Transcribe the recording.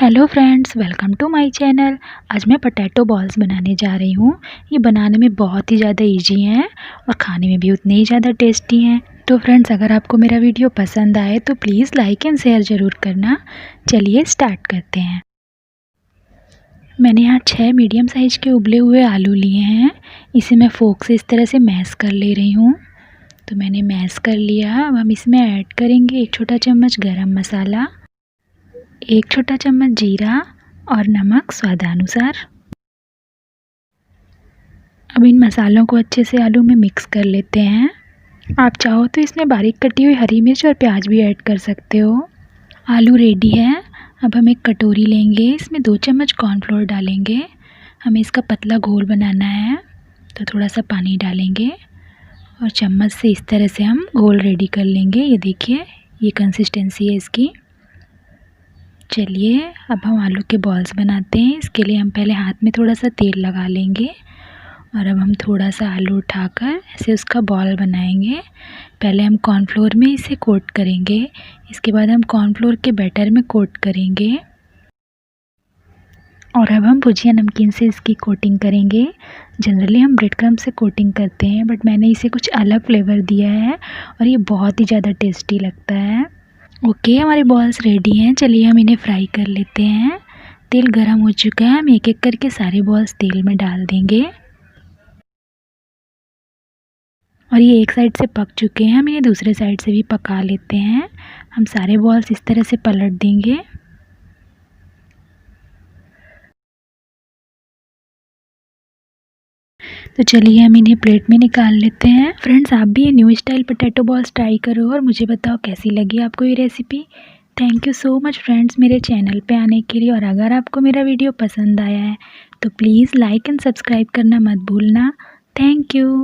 Hello friends, welcome to my channel. आज मैं potato balls बनाने जा रही हूँ। ये बनाने में बहुत ही ज़्यादा इजी हैं और खाने में भी उतने ही ज़्यादा टेस्टी हैं। तो फ्रेंड्स, अगर आपको मेरा वीडियो पसंद आए तो प्लीज़ लाइक एंड शेयर ज़रूर करना। चलिए स्टार्ट करते हैं। मैंने यहाँ 6 मीडियम साइज़ के उबले हुए आलू लिए हैं। इसे मैं फोक से इस तरह से मैश कर ले रही हूँ। तो मैंने मैश कर लिया। अब हम इसमें ऐड करेंगे 1 छोटा चम्मच गरम मसाला, 1 छोटा चम्मच जीरा और नमक स्वादानुसार। अब इन मसालों को अच्छे से आलू में मिक्स कर लेते हैं। आप चाहो तो इसमें बारीक कटी हुई हरी मिर्च और प्याज भी ऐड कर सकते हो। आलू रेडी है। अब हम एक कटोरी लेंगे, इसमें 2 चम्मच कॉर्नफ्लोर डालेंगे। हमें इसका पतला घोल बनाना है, तो थोड़ा सा पानी डालेंगे और चम्मच से इस तरह से हम घोल रेडी कर लेंगे। ये देखिए, ये कंसिस्टेंसी है इसकी। चलिए अब हम आलू के बॉल्स बनाते हैं। इसके लिए हम पहले हाथ में थोड़ा सा तेल लगा लेंगे और अब हम थोड़ा सा आलू उठाकर ऐसे उसका बॉल बनाएंगे। पहले हम कॉर्नफ्लोर में इसे कोट करेंगे, इसके बाद हम कॉर्नफ्लोर के बैटर में कोट करेंगे और अब हम भुजिया नमकीन से इसकी कोटिंग करेंगे। जनरली हम ब्रेड क्रम्ब से कोटिंग करते हैं, बट मैंने इसे कुछ अलग फ्लेवर दिया है और ये बहुत ही ज़्यादा टेस्टी लगता है। ओके, हमारे बॉल्स रेडी हैं। चलिए हम इन्हें फ्राई कर लेते हैं। तेल गरम हो चुका है। हम एक एक करके सारे बॉल्स तेल में डाल देंगे और ये एक साइड से पक चुके हैं। हम इन्हें दूसरे साइड से भी पका लेते हैं। हम सारे बॉल्स इस तरह से पलट देंगे। तो चलिए हम इन्हें प्लेट में निकाल लेते हैं। फ्रेंड्स, आप भी ये new style potato balls try करो और मुझे बताओ कैसी लगी आपको ये recipe. Thank you so much friends मेरे चैनल पे आने के लिए। और अगर आपको मेरा वीडियो पसंद आया है तो प्लीज़ लाइक एंड सब्सक्राइब करना मत भूलना। Thank you.